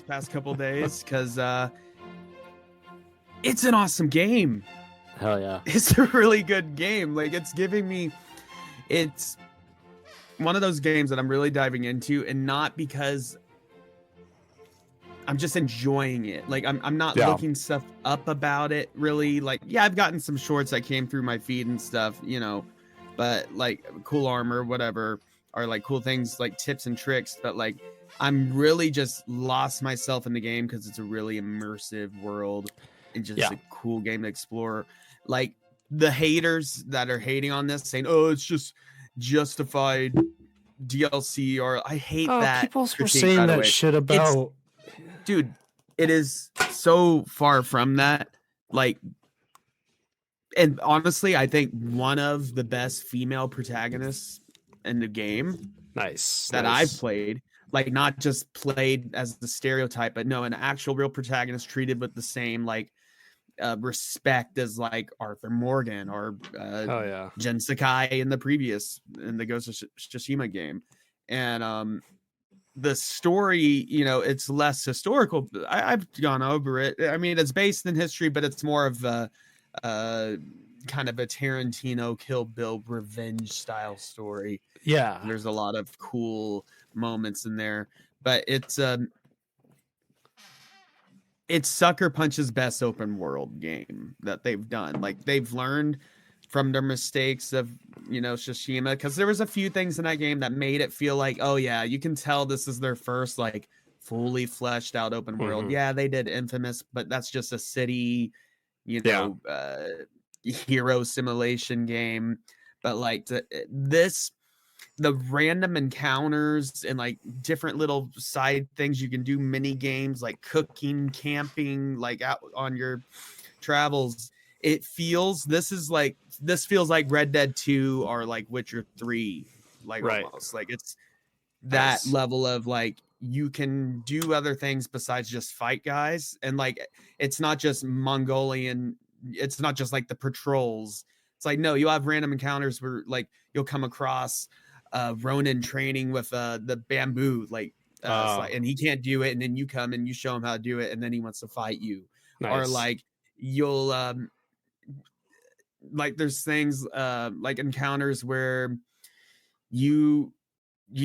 past couple days because it's an awesome game. Hell yeah. It's a really good game. Like it's one of those games that I'm really diving into, and not because I'm just enjoying it. Like I'm not looking stuff up about it really. Like, yeah, I've gotten some shorts that came through my feed and stuff, but like cool armor, whatever, or like cool things like tips and tricks. But like I'm really just lost myself in the game because it's a really immersive world and just a cool game to explore. Like the haters that are hating on this saying, oh, it's just justified DLC, or I hate that. People were saying that shit about... Dude, it is so far from that. Like, and honestly, I think one of the best female protagonists in the game that I've played, like not just played as the stereotype, but no, an actual real protagonist treated with the same like respect as like Arthur Morgan or Jen Sakai in the Ghost of Tsushima game. And the story, it's less historical. I've gone over it. I mean, it's based in history, but it's more of a kind of a Tarantino Kill Bill revenge style story. Yeah. There's a lot of cool moments in there, but it's Sucker Punch's best open world game that they've done. Like they've learned from their mistakes of, Tsushima, because there was a few things in that game that made it feel like, oh yeah, you can tell this is their first like fully fleshed out open world. Mm-hmm. Yeah, they did Infamous, but that's just a city, hero simulation game. But like the random encounters and like different little side things you can do, mini games like cooking, camping, like out on your travels. This feels like Red Dead 2 or like Witcher 3, like almost like it's that level of like you can do other things besides just fight guys. And like it's not just Mongolian, it's not just like the patrols. It's like, no, you have random encounters where like you'll come across Ronin training with the bamboo, like and he can't do it, and then you come and you show him how to do it, and then he wants to fight you. Or like you'll like there's things like encounters where you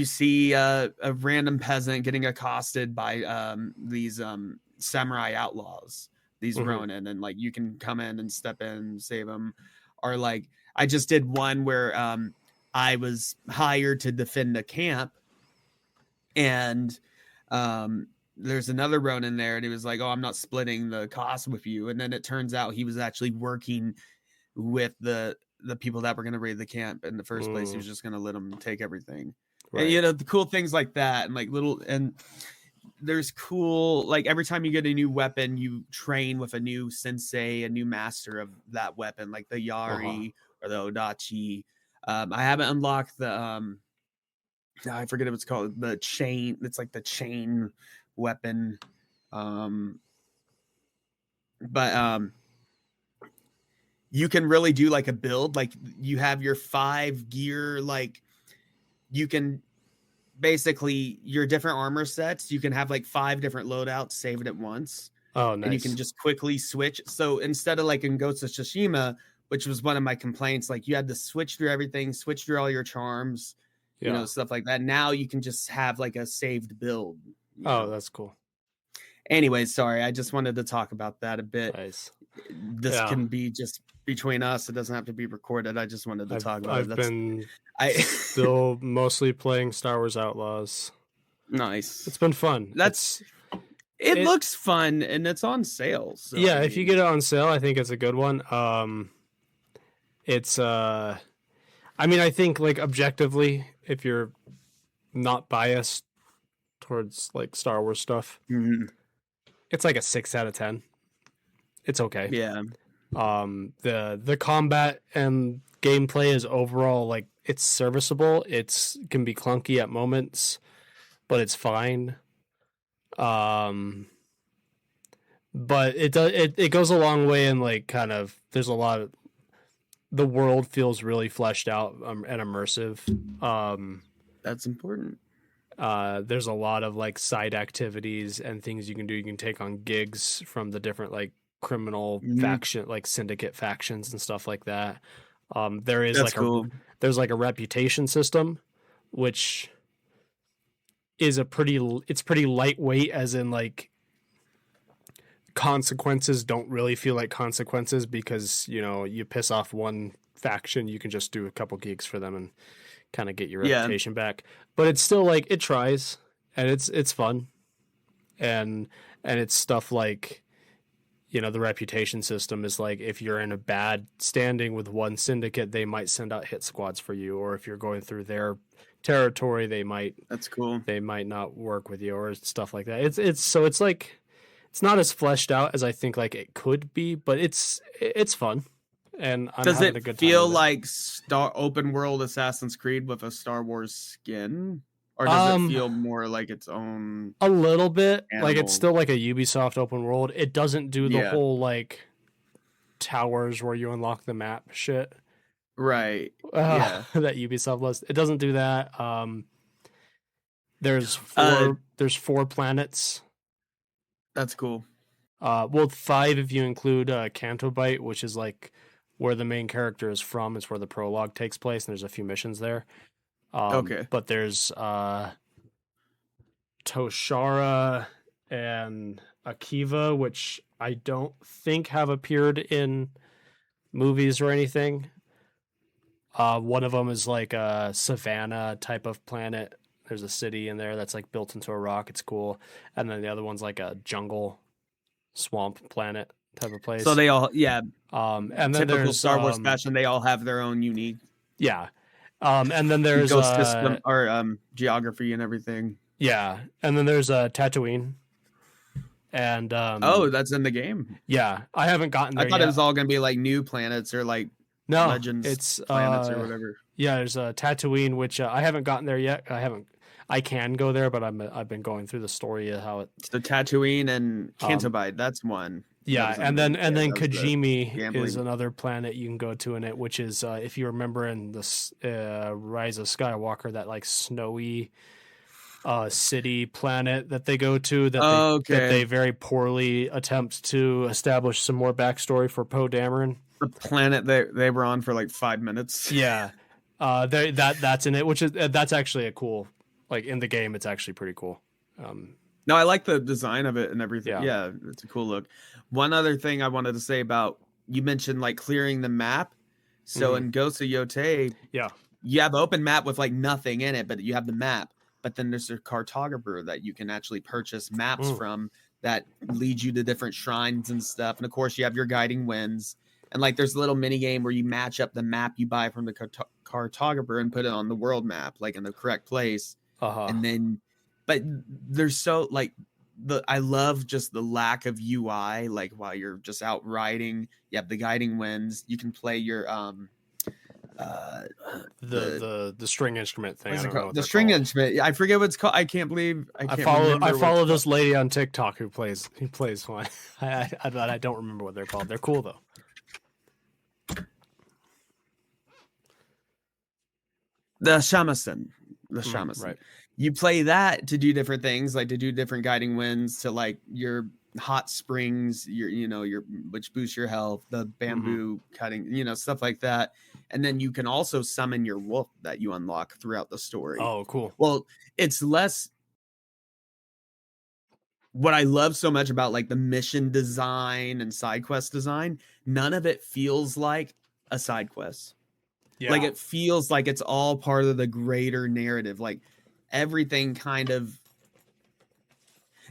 see a random peasant getting accosted by these samurai outlaws, these Ronin, and like you can come in and step in and save them. Or like I just did one where I was hired to defend a camp, and there's another Ronin there, and he was like, oh, I'm not splitting the cost with you. And then it turns out he was actually working with the people that were going to raid the camp in the first place. He was just going to let them take everything. Right. And the cool things like that, and like and there's cool, like every time you get a new weapon, you train with a new sensei, a new master of that weapon, like the Yari or the Odachi. I haven't unlocked the I forget what it's called, the chain. It's like the chain weapon. But you can really do like a build, like you have your 5 gear, like you can basically your different armor sets, you can have like 5 different loadouts saved at once. Oh, nice. And you can just quickly switch. So instead of like in Ghost of Tsushima, which was one of my complaints, like you had to switch through everything, switch through all your charms, stuff like that. Now you can just have like a saved build. That's cool. Anyways, sorry, I just wanted to talk about that a bit. Nice. This can be just between us. It doesn't have to be recorded. I just wanted to talk about it. I've been still mostly playing Star Wars Outlaws. Nice. It's been fun. It looks fun, and it's on sale. So, yeah, if you get it on sale, I think it's a good one. It's I think like objectively, if you're not biased towards like Star Wars stuff, it's like a 6 out of 10. It's okay. Yeah. The combat and gameplay is overall like it's serviceable. It can be clunky at moments, but it's fine. But it goes a long way, and like kind of there's a lot of the world feels really fleshed out and immersive. That's important. There's a lot of like side activities and things you can do. You can take on gigs from the different like criminal faction, like syndicate factions and stuff like that. There is That's like cool. there's like a reputation system, which is it's pretty lightweight, as in like consequences don't really feel like consequences, because you piss off one faction, you can just do a couple gigs for them and kind of get your Yeah. reputation back. But it's still like it tries, and it's fun, and it's stuff like the reputation system is like, if you're in a bad standing with one syndicate, they might send out hit squads for you, or if you're going through their territory, That's cool. they might not work with you, or stuff like that. It's like, it's not as fleshed out as I think like it could be, but it's fun, and I'm Does having it a good time feel with it. like open world Assassin's Creed with a Star Wars skin, or does it feel more like its own A little bit like it's animal? still like a Ubisoft open world. It doesn't do the Yeah. whole like towers where you unlock the map shit. Right. Yeah. That Ubisoft list. It doesn't do that. There's Uh, four planets. That's cool. Well, 5 if you include Canto Bight, which is like where the main character is from. It's where the prologue takes place, and there's a few missions there. Okay. But there's Toshara and Akiva, which I don't think have appeared in movies or anything. One of them is like a savanna type of planet. There's a city in there that's like built into a rock. It's cool. And then the other one's like a jungle swamp planet type of place. So they all, yeah, and then typical there's Star Wars fashion. They all have their own unique yeah. And then there's ecosystem or geography and everything. yeah. And then there's Tatooine. And Oh, that's in the game. yeah, I haven't gotten there I thought yet. it was all gonna be like new planets or like No, Legends it's planets or whatever. Yeah, there's a Tatooine, which I haven't gotten there yet. I can go there, but I've been going through the story of how it. So Tatooine and Canto Bight, that's one. Yeah, and then Kajimi is gambling. another planet you can go to in it, which is if you remember in this Rise of Skywalker, that like snowy city planet that they go to, that they very poorly attempt to establish some more backstory for Poe Dameron. The planet they were on for like 5 minutes. Yeah, that's in it, which is that's actually a cool, like in the game, it's actually pretty cool. No, I like the design of it and everything. Yeah. Yeah, it's a cool look. One other thing I wanted to say about, you mentioned like clearing the map. So in Ghost of Yotei, Yeah. you have open map with like nothing in it, but you have the map. But then there's a cartographer that you can actually purchase maps from that lead you to different shrines and stuff. And of course, you have your guiding winds. And like there's a little mini game where you match up the map you buy from the cartographer and put it on the world map, like in the correct place. And then, but there's so like I love just the lack of UI. Like while you're just out riding, you have the guiding winds. You can play your the string instrument thing. I don't know what the string instrument. I forget what it's called. I can't believe I follow this lady on TikTok who plays one. I don't remember what they're called. They're cool though. The shamisen. Right. You play that to do different things, like to do different guiding winds, to like your hot springs, your which boosts your health, the bamboo cutting, stuff like that. And then you can also summon your wolf that you unlock throughout the story. Oh, cool. Well, it's less. What I love so much about like the mission design and side quest design, none of it feels like a side quest. Yeah. Like it feels like it's all part of the greater narrative. Like everything kind of,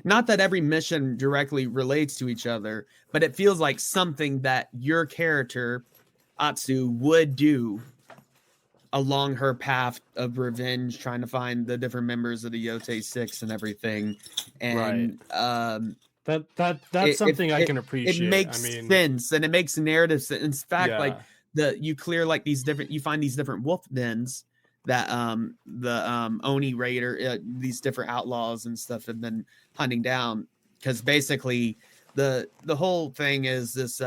not that every mission directly relates to each other, but it feels like something that your character, Atsu, would do along her path of revenge, trying to find the different members of the Yotei Six and everything. And that's something I can appreciate. It makes sense, and it makes narrative sense. In fact, like you clear like you find these different wolf dens that the Oni Raider, these different outlaws and stuff have been hunting down, because basically the whole thing is this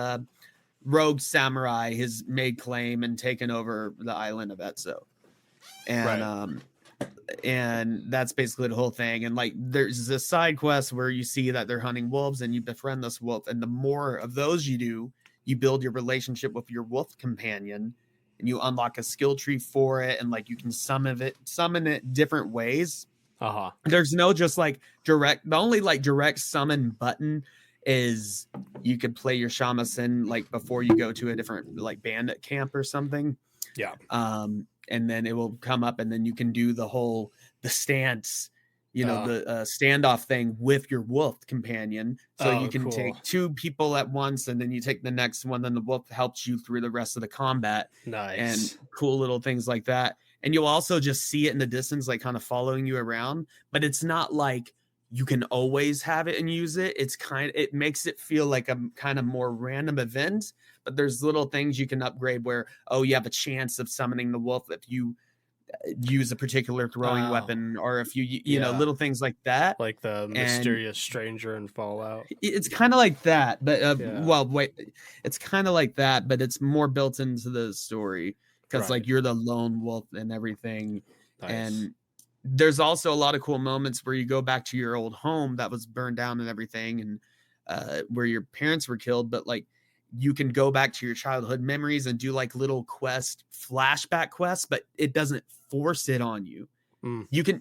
rogue samurai has made claim and taken over the island of Etso, and and that's basically the whole thing. And like there's a side quest where you see that they're hunting wolves and you befriend this wolf, and the more of those you do, you build your relationship with your wolf companion, and you unlock a skill tree for it, and like you can summon it different ways. There's no just like direct, the only like direct summon button is you could play your shamisen like before you go to a different like bandit camp or something. And then it will come up, and then you can do the stance, the standoff thing with your wolf companion. So you can take two people at once, and then you take the next one. Then the wolf helps you through the rest of the combat. Nice. And cool little things like that. And you'll also just see it in the distance, like kind of following you around. But it's not like you can always have it and use it. It makes it feel like a kind of more random event. But there's little things you can upgrade where, you have a chance of summoning the wolf if you use a particular throwing weapon, or if you know, little things like that. Like the mysterious stranger in Fallout. It's kind of like that, but it's kind of like that, but it's more built into the story because like you're the lone wolf and everything. Nice. And there's also a lot of cool moments where you go back to your old home that was burned down and everything, and where your parents were killed, but like you can go back to your childhood memories and do like little flashback quests, but it doesn't force it on you.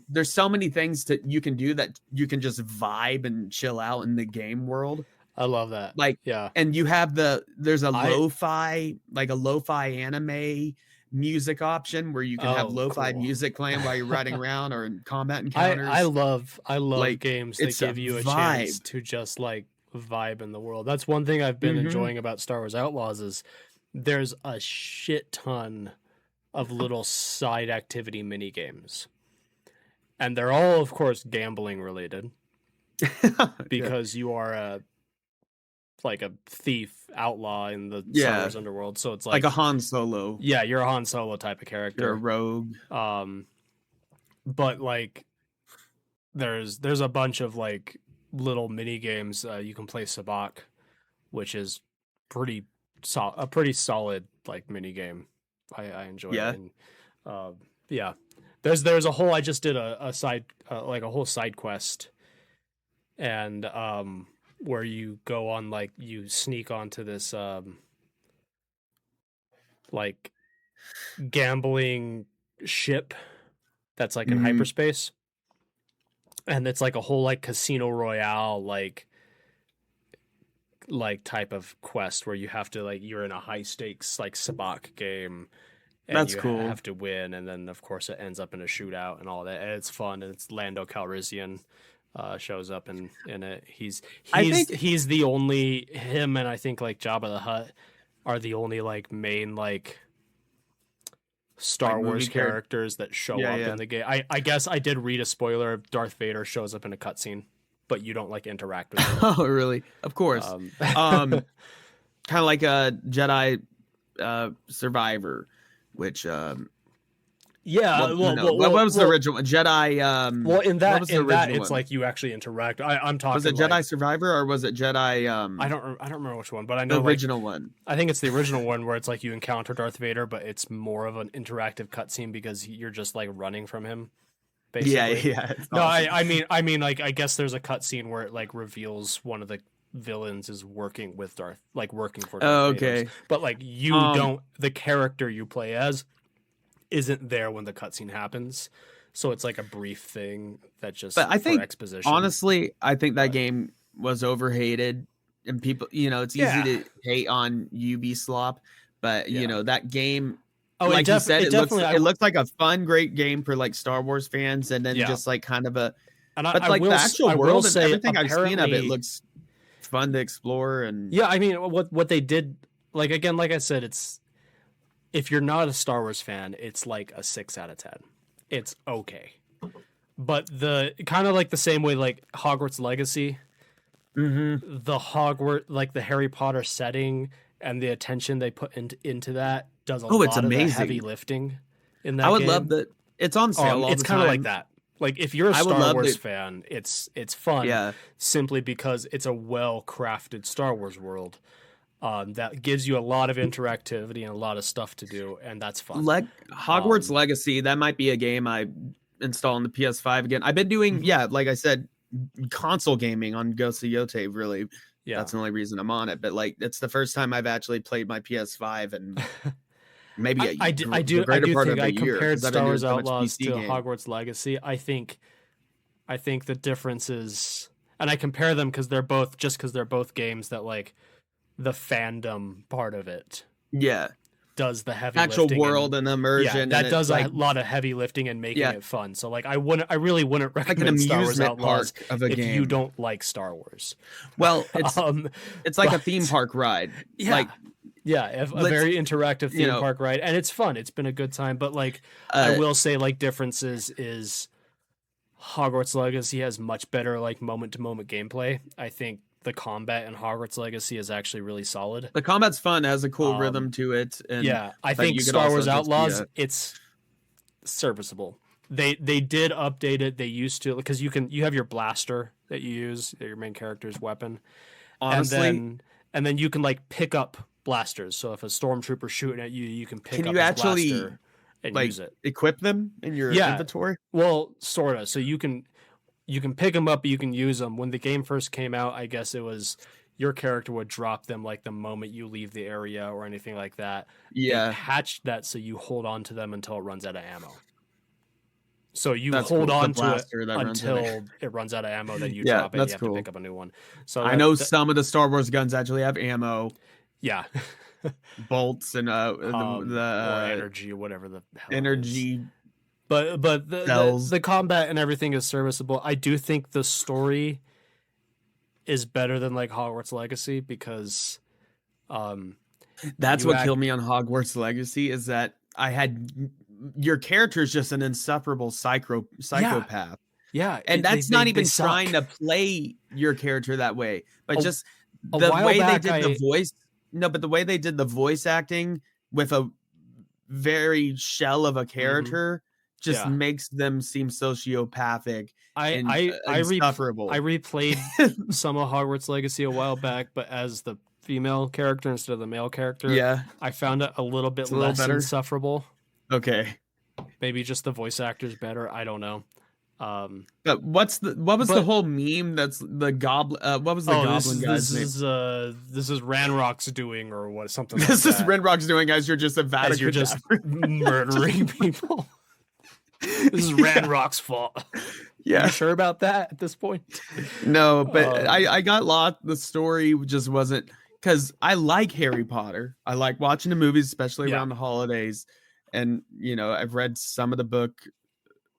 There's so many things that you can do that you can just vibe and chill out in the game world. I love that. Like, and you have there's a lo-fi anime music option where you can have lo-fi music playing while you're riding around or in combat encounters. I love like, games that give you a chance to just like vibe in the world. That's one thing I've been enjoying about Star Wars Outlaws is there's a shit ton of little side activity mini games, and they're all of course gambling related because you are a thief outlaw in the Star Wars underworld, so it's like a Han Solo. You're a Han Solo type of character. You're a rogue. But like there's a bunch of like little mini games. You can play Sabacc, which is a pretty solid like mini game. I enjoy it. And, there's a whole, I just did a side like a whole side quest, and where you go on like you sneak onto this like gambling ship that's like in hyperspace. And it's like a whole like Casino Royale like type of quest where you have to like you're in a high stakes like Sabacc game, and that's cool. Have to win, and then of course it ends up in a shootout and all that. And it's fun, and it's Lando Calrissian shows up in it. He's the only, him and I think like Jabba the Hutt are the only like main like Star Wars characters that show up in the game. I guess I did read a spoiler. Darth Vader shows up in a cutscene, but you don't like interact with him. Oh, really? Of course. Kind of like a Jedi Survivor, which what was the original one? Jedi. Well, in that it's like you actually interact. I'm talking. Was it Jedi Survivor or was it Jedi? I don't remember which one, but I know the original one. I think it's the original one where it's like you encounter Darth Vader, but it's more of an interactive cutscene because you're just like running from him. Basically. Yeah. No, awesome. I mean, like I guess there's a cutscene where it like reveals one of the villains is working with Darth, like working for Darth. Oh, okay. Vader's. But like you don't, the character you play as isn't there when the cutscene happens, so it's like a brief thing that just. But I think exposition. Honestly, I think that game was overhated, and people, it's easy to hate on Ubisoft, but that game. Oh, like you said, it looks like a fun, great game for like Star Wars fans, and then just like kind of a. But like the actual world and everything I've seen of it looks fun to explore, and I mean, what they did, like again, like I said, it's. If you're not a Star Wars fan, it's like a 6 out of 10. It's okay. But the kind of like the same way like Hogwarts Legacy, the Hogwarts, like the Harry Potter setting and the attention they put into that does a lot of the heavy lifting in that I would game. love that. It's on sale all it's the kind time. of like that. Like if you're a Star Wars fan, it's fun simply because it's a well-crafted Star Wars world. That gives you a lot of interactivity and a lot of stuff to do, and that's fun. Hogwarts Legacy, that might be a game I installing the PS5 again. I've been doing, like I said, console gaming on Ghost of Yotei. Really, that's the only reason I'm on it. But like, it's the first time I've actually played my PS5 and maybe the greater part think of I a year. compared 'Cause I've been Star doing Wars so much Outlaws PC to game. Hogwarts Legacy. I think the difference is, and I compare them because they're both games that like the fandom part of it does the heavy actual lifting world and immersion. that and does like, a lot of heavy lifting and making it fun. So like I really wouldn't like an recommend Star Wars amusement Outlaws park of a if game. you don't like Star Wars. Well, it's like a theme park ride. Like, a very interactive theme park ride, and it's fun. It's been a good time. But like I will say, like, differences is Hogwarts Legacy has much better like moment to moment gameplay. I think the combat in Hogwarts Legacy is actually really solid. The combat's fun, it has a cool rhythm to it. And I think Star Wars Outlaws, it's serviceable. They did update it. They used to, because you have your blaster that you use, your main character's weapon. Honestly, and then you can like pick up blasters. So if a stormtrooper's shooting at you, you can pick up you his actually blaster and use it. Equip them in your inventory? Well, sort of. So you can pick them up, but you can use them. When the game first came out, I guess it was your character would drop them like the moment you leave the area or anything like that. Yeah. They patched that so you hold on to them until it runs out of ammo. So you hold on to it until it runs out of ammo, then you drop it and you have to pick up a new one. So I know some of the Star Wars guns actually have ammo. Yeah. Bolts and or energy or whatever the hell energy. But the combat and everything is serviceable. I do think the story is better than like Hogwarts Legacy because that's what killed me on Hogwarts Legacy is that I had your character is just an insufferable psychopath. Yeah. And that's not even trying to play your character that way, but just the way they did the voice. No, but the way they did the voice acting with a very shell of a character just makes them seem sociopathic. I replayed some of Hogwarts Legacy a while back, but as the female character instead of the male character. I found it a little bit less insufferable. Okay. Maybe just the voice actor's better. I don't know. But what was the whole meme? That's the goblin. What was the goblin guy's name? This is Ranrock's doing, or what? Something. This is Ranrock's doing, guys. You're just a Vatican. You're just murdering people. This is Ranrock's fault. Yeah. Are you sure about that at this point? No, but I got lost. The story just wasn't, because I like Harry Potter. I like watching the movies, especially around the holidays. And I've read some of the book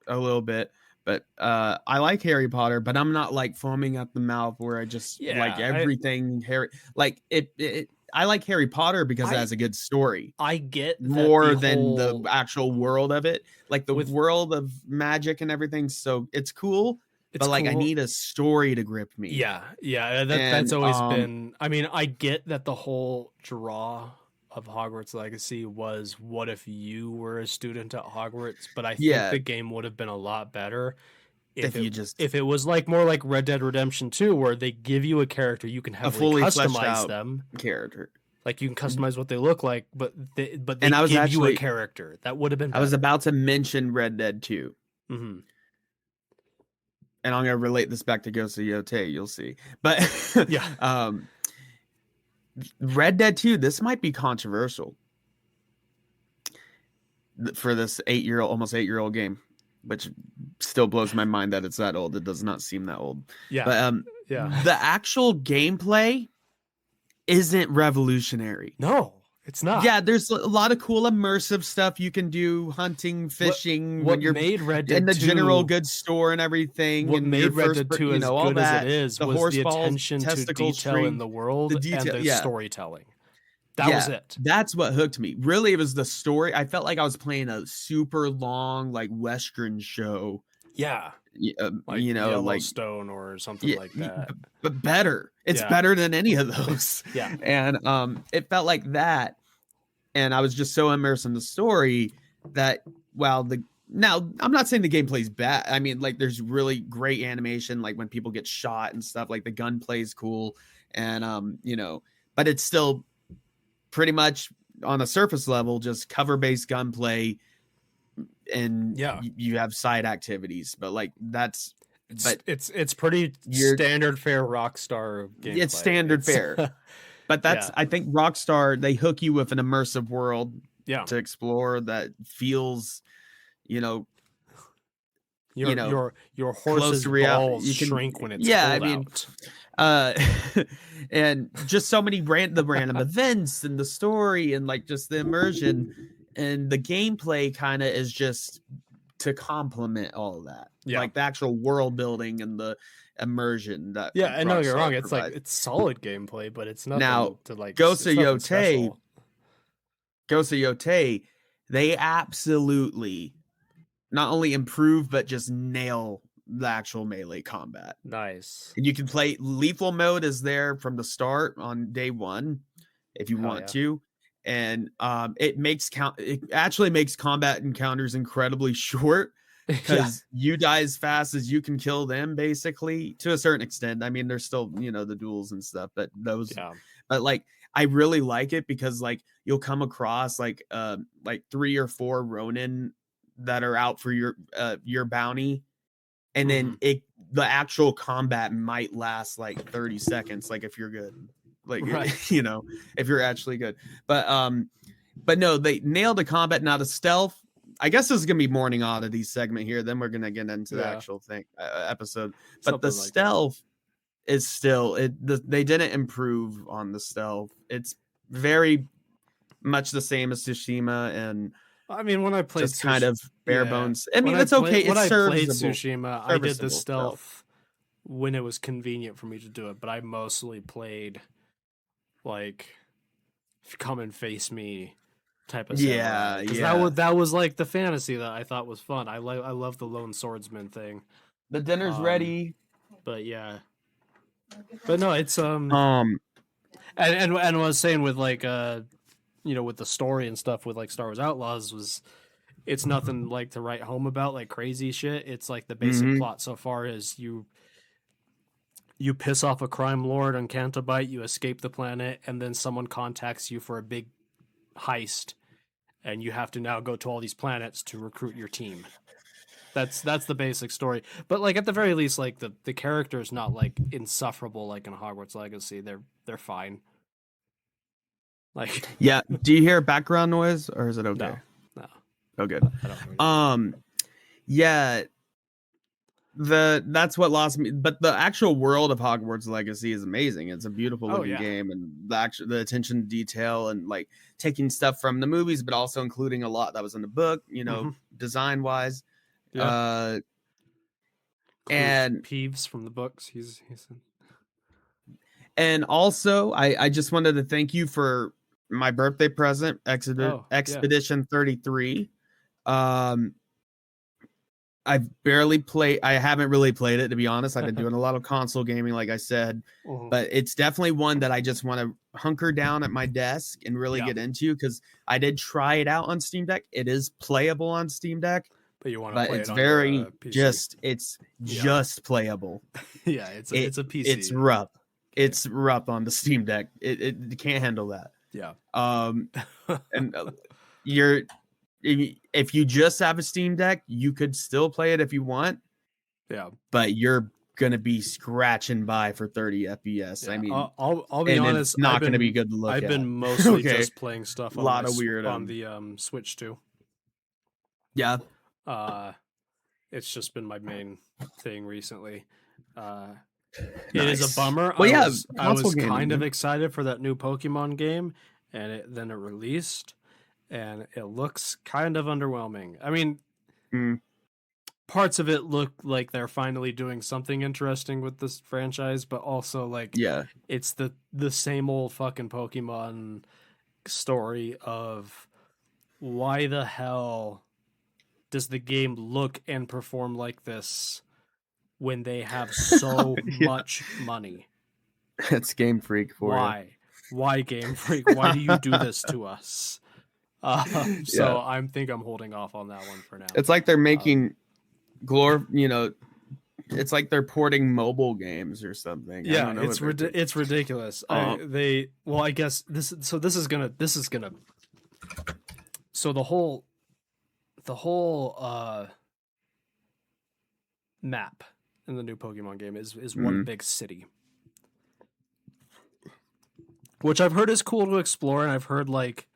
a little bit. But I like Harry Potter, but I'm not like foaming at the mouth where I just like everything Harry. Like it. I like Harry Potter because it has a good story. I get more than the actual world of it, like the world of magic and everything. So it's cool, but like I need a story to grip me. Yeah. That's always been. I mean, I get that the whole draw of Hogwarts Legacy was what if you were a student at Hogwarts, but I think the game would have been a lot better if it was like more like Red Dead Redemption 2, where they give you a character, you can heavily customize them. Character. Like you can customize what they look like, but they give you a character. That would have been better. I was about to mention Red Dead 2. Mm-hmm. And I'm gonna relate this back to Ghost of Yotei, you'll see. But Red Dead 2, this might be controversial for this almost 8-year-old game, which still blows my mind that it's that old. It does not seem that old. Yeah. But the actual gameplay isn't revolutionary. No, it's not. Yeah, there's a lot of cool immersive stuff you can do, hunting, fishing, what made Red Dead in the 2, general goods store and everything. What and made Red Dead 2 as good as it is was the balls, attention to detail in the world and the storytelling. That was it. That's what hooked me. Really, it was the story. I felt like I was playing a super long, like Western show. Yeah. Like Yellowstone or something like that. But better. It's better than any of those. Yeah. And it felt like that. And I was just so immersed in the story that now I'm not saying the gameplay's bad. I mean, like there's really great animation, like when people get shot and stuff, like the gunplay is cool. And but it's still pretty much on a surface level, just cover-based gunplay and Yeah. you have side activities, but like it's pretty standard fare Rockstar gameplay. It's standard fare. But that's I think Rockstar, they hook you with an immersive world to explore that feels, your horse's balls shrink when it's cold out. And just so many random events and the story and like just the immersion and the gameplay kind of is just to complement all of that. Like the actual world building and the immersion that I know you're wrong. provides. It's like it's solid gameplay, but it's nothing now to like Ghost of Yotei, they absolutely not only improve but just nail the actual melee combat. Nice. And you can play lethal mode is there from the start on day one if you want to. And it actually makes combat encounters incredibly short because you die as fast as you can kill them, basically, to a certain extent. I mean, there's still, the duels and stuff, but but like I really like it because like you'll come across like 3 or 4 Ronin that are out for your bounty. And then the actual combat might last like 30 seconds, like if you're good. Like if you're actually good. But no, they nailed the combat. Now the stealth, I guess this is gonna be morning oddities segment here, then we're gonna get into the actual thing episode. But something the stealth is still they didn't improve on the stealth. It's very much the same as Tsushima, and I mean, when I played just kind of bare bones. I mean, it's okay. When I played Tsushima, I did the stealth when it was convenient for me to do it, but I mostly played like come and face me type of samurai. That was like the fantasy that I thought was fun. I love the lone swordsman thing. The dinner's ready. But no, it's and what I was saying with like with the story and stuff with like Star Wars Outlaws it's nothing like to write home about, like crazy shit. It's like the basic plot so far is you piss off a crime lord on Cantabite, you escape the planet, and then someone contacts you for a big heist, and you have to now go to all these planets to recruit your team. That's the basic story. But like at the very least, like the character is not like insufferable like in Hogwarts Legacy. They're fine. Like do you hear background noise or is it okay? No. Oh good. That's what lost me, but the actual world of Hogwarts Legacy is amazing. It's a beautiful looking game, and the attention to detail and like taking stuff from the movies, but also including a lot that was in the book, design wise. And Peeves from the books. He's and also I just wanted to thank you for my birthday present, Expedition 33. I haven't really played it, to be honest. I've been doing a lot of console gaming, like I said, but it's definitely one that I just want to hunker down at my desk and really get into, because I did try it out on Steam Deck. It is playable on Steam Deck, but you want to play it's it on very PC. just playable. It's a PC. It's rough. It's rough on the Steam Deck. It can't handle that. And if you just have a Steam Deck, you could still play it if you want. But you're gonna be scratching by for 30 FPS. I mean, I'll be honest, it's not gonna be good to look at. I've been mostly just playing stuff on on the Switch too. It's just been my main thing recently. It is a bummer. I was kind of excited for that new Pokemon game, and then it released, and it looks kind of underwhelming. I mean, parts of it look like they're finally doing something interesting with this franchise, but also like it's the same old fucking Pokemon story of why the hell does the game look and perform like this when they have so much money? It's Game Freak for you. Why Game Freak? Why do you do this to us? So I think I'm holding off on that one for now. It's like they're making it's like they're porting mobile games or something. It's ridiculous. I guess this is gonna. So the whole the whole map in the new Pokemon game is one big city, which I've heard is cool to explore, and I've heard like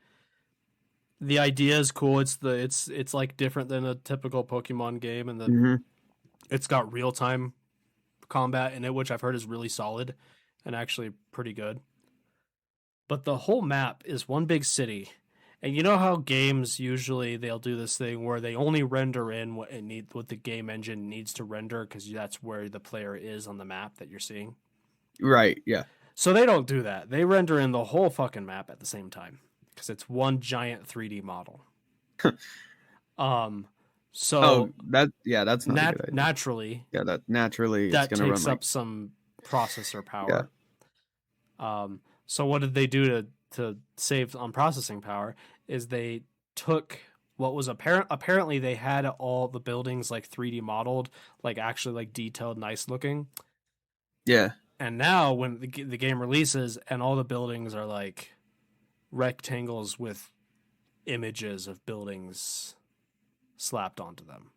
the idea is cool. It's like different than a typical Pokemon game, and then it's got real time combat in it, which I've heard is really solid and actually pretty good. But the whole map is one big city. And you know how games usually they'll do this thing where they only render in what the game engine needs to render because that's where the player is on the map that you're seeing. Right. Yeah. So they don't do that. They render in the whole fucking map at the same time because it's one giant 3D model. So that's not a good idea. Naturally. Yeah, that naturally that it's gonna takes run up some processor power. Yeah. So what did they do to save on processing power is they took what was apparently they had all the buildings like 3D modeled, like actually like detailed, nice looking. Yeah. And now when the game releases and all the buildings are like rectangles with images of buildings slapped onto them.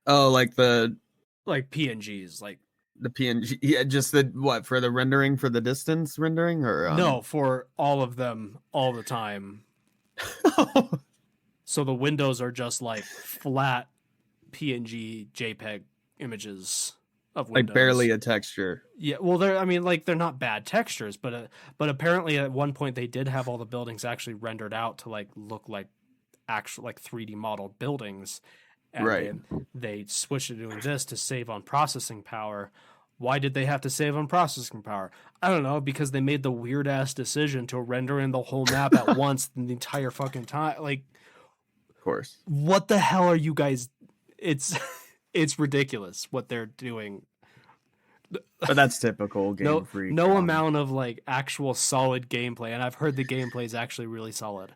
Oh, like PNGs, like the PNG, yeah, just the what for the rendering for the distance rendering or no, for all of them all the time. So the windows are just like flat PNG JPEG images of windows. Like barely a texture. Yeah, well, they're not bad textures, but apparently at one point they did have all the buildings actually rendered out to like look like actual like 3D modeled buildings. And right. then they switched to doing this to save on processing power. Why did they have to save on processing power? I don't know, because they made the weird ass decision to render in the whole map at once the entire fucking time. Like, of course. What the hell are you guys? It's ridiculous what they're doing. But that's typical Game Freak. No amount of like actual solid gameplay, and I've heard the gameplay is actually really solid.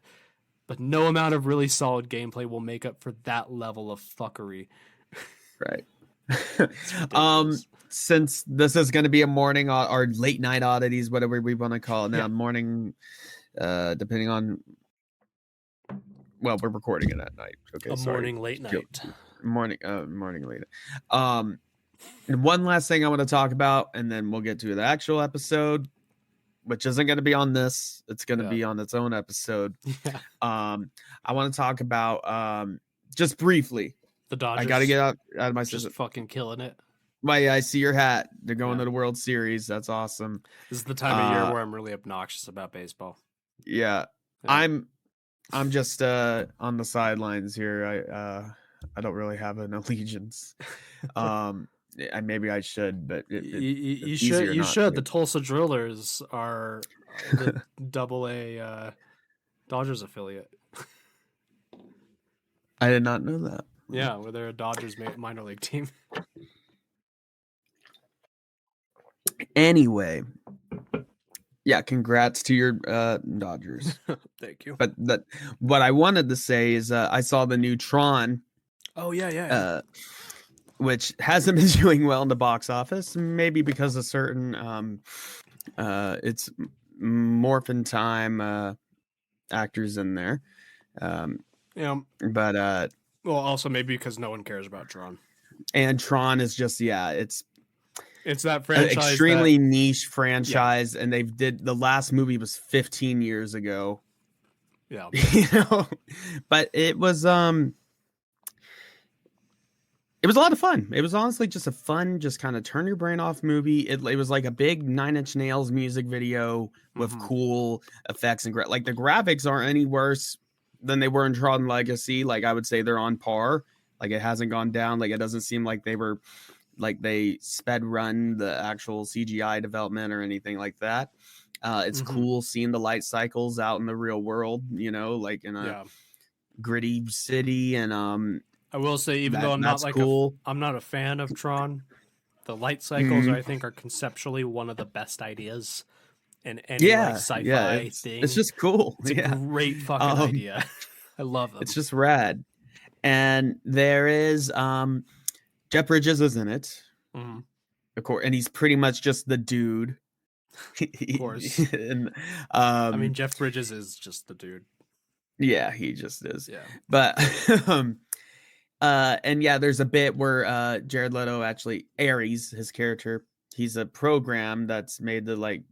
But no amount of really solid gameplay will make up for that level of fuckery. Right. Since this is going to be a morning or late night oddities, whatever we want to call it now, morning, depending on. Well, we're recording it at night. Okay, morning, late night. Morning, late. And one last thing I want to talk about, and then we'll get to the actual episode, which isn't going to be on this. It's going to be on its own episode. Yeah. I want to talk about just briefly. The Dodgers. I got to get out of my just fucking killing it. Well, I see your hat. They're going to the World Series. That's awesome. This is the time of year where I'm really obnoxious about baseball. Yeah. I'm just on the sidelines here. I don't really have an allegiance. Maybe I should, but you should. You should. The Tulsa Drillers are the AA Dodgers affiliate. I did not know that. Yeah, where they're a Dodgers minor league team. Anyway, yeah, congrats to your Dodgers. Thank you. But what I wanted to say is I saw the new Tron. Oh yeah. Which hasn't been doing well in the box office, maybe because of certain it's Morphin Time actors in there. But well, also maybe because no one cares about Tron. And Tron is just it's that franchise, extremely niche franchise, and the last movie was 15 years ago. Yeah, but it was a lot of fun. It was honestly just a fun, just kind of turn your brain off movie. It was like a big 9 Inch Nails music video with cool effects and like the graphics aren't any worse than they were in Tron Legacy. Like I would say they're on par. Like it hasn't gone down. Like it doesn't seem like they sped run the actual CGI development or anything like that. It's cool seeing the light cycles out in the real world, like in a gritty city. And I will say, even though I'm not I'm not a fan of Tron, the light cycles I think are conceptually one of the best ideas in any sci-fi thing. It's just cool. It's a great fucking idea. I love them. It's just rad. And there is Jeff Bridges is in it. Of course, and he's pretty much just the dude. Of course. And, Jeff Bridges is just the dude. Yeah, he just is. Yeah. But and yeah, there's a bit where Jared Leto actually Ares, his character, he's a program that's made to like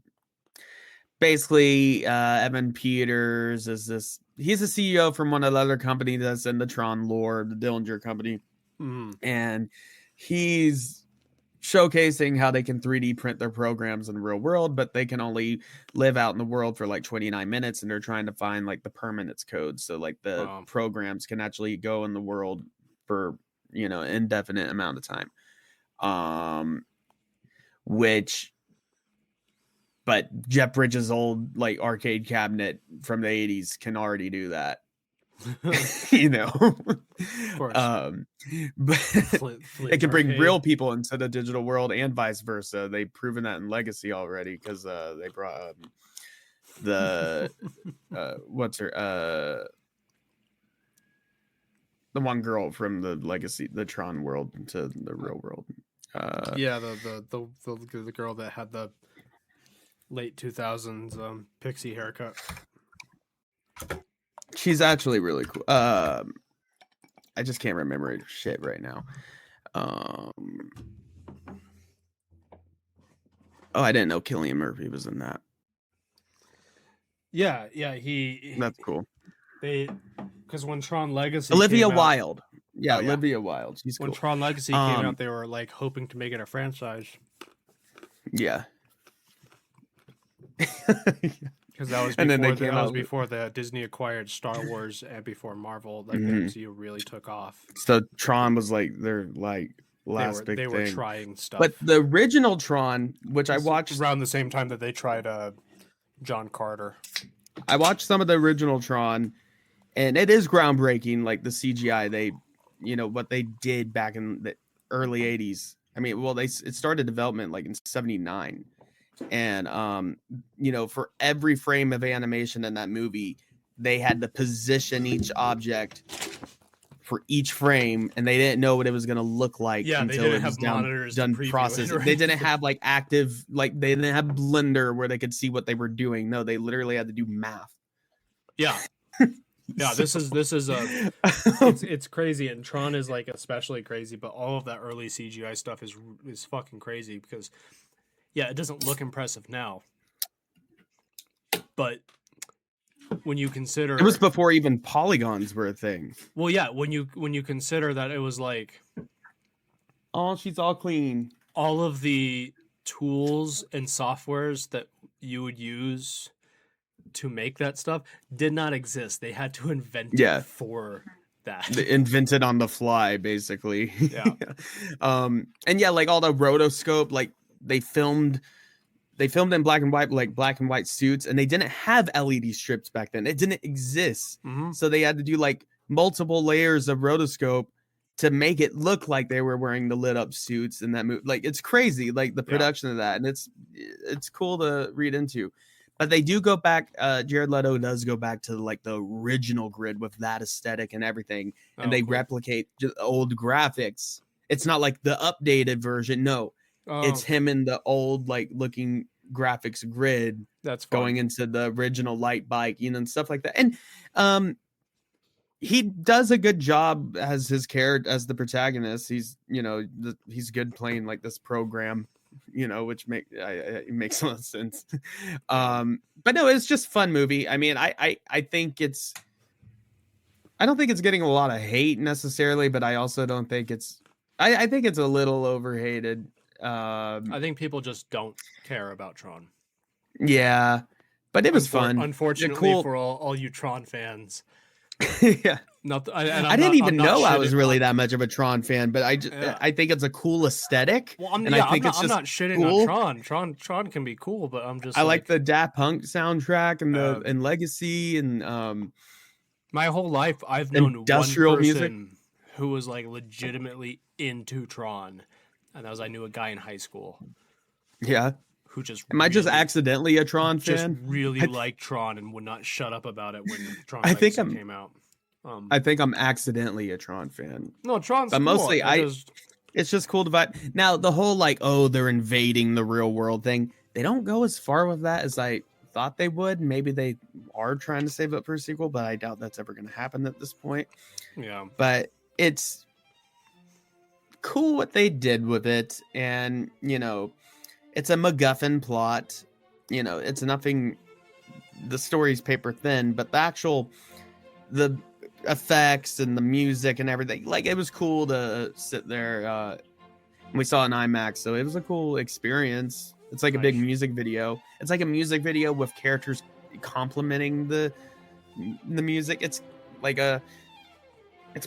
basically Evan Peters is this he's a CEO from one of the other company that's in the Tron lore, the Dillinger company. And he's showcasing how they can 3D print their programs in the real world, but they can only live out in the world for like 29 minutes, and they're trying to find like the permanence code so like the programs can actually go in the world for indefinite amount of time. But Jeff Bridges' old like arcade cabinet from the 80s can already do that. Of course. But it can bring arcade. real people into the digital world and vice versa. They've proven that in Legacy already because they brought the what's her the one girl from the Legacy, the Tron world to the real world. The girl that had the late 2000s pixie haircut. She's actually really cool. I just can't remember her shit right now. Oh, I didn't know Cillian Murphy was in that. Yeah, that's cool. Because when Tron Legacy Olivia came Wilde. Out, yeah, Olivia Wilde. She's when cool. Tron Legacy came out, they were like hoping to make it a franchise. Yeah. Because that was before the Disney acquired Star Wars and before Marvel, like the MCU really took off. So Tron was like their like last big thing. They were trying stuff. But the original Tron, which I watched around the same time that they tried John Carter. I watched some of the original Tron, and it is groundbreaking. Like the CGI, they, what they did back in the early '80s. I mean, well, it started development like in '79. And for every frame of animation in that movie, they had to position each object for each frame, and they didn't know what it was going to look like until it was done processing. They didn't have like active, like they didn't have Blender where they could see what they were doing. No, they literally had to do math. Yeah. Yeah, this is it's crazy, and Tron is like especially crazy, but all of that early CGI stuff is fucking crazy because yeah, it doesn't look impressive now. But when you consider it was before even polygons were a thing. Well, yeah, when you consider that it was like oh, she's all clean. All of the tools and softwares that you would use to make that stuff did not exist. They had to invent it for that. They invented on the fly, basically. Yeah. And yeah, like all the rotoscope, like they filmed in black and white, like black and white suits, and they didn't have LED strips back then. It didn't exist. So they had to do like multiple layers of rotoscope to make it look like they were wearing the lit up suits in that movie. Like it's crazy, like the production of that. And it's cool to read into. But they do go back. Jared Leto does go back to like the original grid with that aesthetic and everything, and they replicate old graphics. It's not like the updated version. No, it's him in the old like looking graphics grid. That's going into the original light bike, and stuff like that. And he does a good job as his character, as the protagonist. He's he's good playing like this program. Which it makes a lot of sense. But no, it's just a fun movie. I mean, I think I don't think it's getting a lot of hate necessarily, but I also don't think I think it's a little overhated. I think people just don't care about Tron. Yeah, but it was fun. Unfortunately, for all you Tron fans. Yeah. I didn't even know I was really that much of a Tron fan, but I think it's a cool aesthetic. Well, I'm not shitting on Tron. Tron can be cool, but I like the Daft Punk soundtrack and Legacy and my whole life I've known industrial one person music who was like legitimately into Tron, and that was I knew a guy in high school. Yeah. Who just am I just accidentally a Tron fan? Just really liked Tron and would not shut up about it when Tron Legacy came out. I think I'm accidentally a Tron fan. No, Tron's but cool. Mostly it's just cool to now the whole like they're invading the real world thing. They don't go as far with that as I thought they would. Maybe they are trying to save up for a sequel, but I doubt that's ever going to happen at this point. Yeah. But it's cool what they did with it. And, you know, it's a MacGuffin plot. You know, it's nothing, the story's paper thin, but the effects and the music and everything, like, it was cool to sit there. We saw an IMAX, so it was a cool experience. It's like a big music video. It's like a music video with characters complementing the music. It's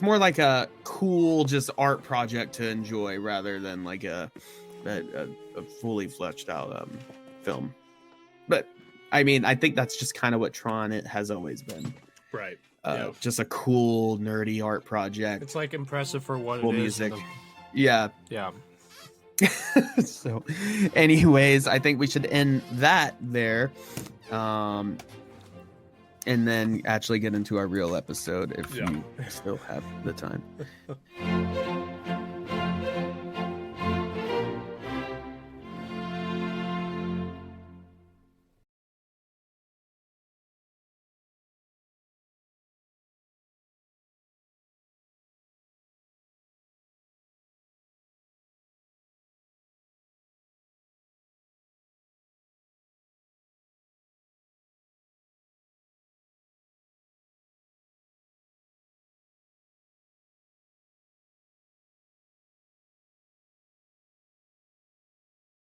more like a cool just art project to enjoy rather than like a fully fleshed out film. But I mean, I think that's just kind of what Tron it has always been. Right. Just a cool nerdy art project. It's like impressive for what cool it is. Music. Yeah. Yeah. So anyways, I think we should end that there. And then actually get into our real episode if you still have the time.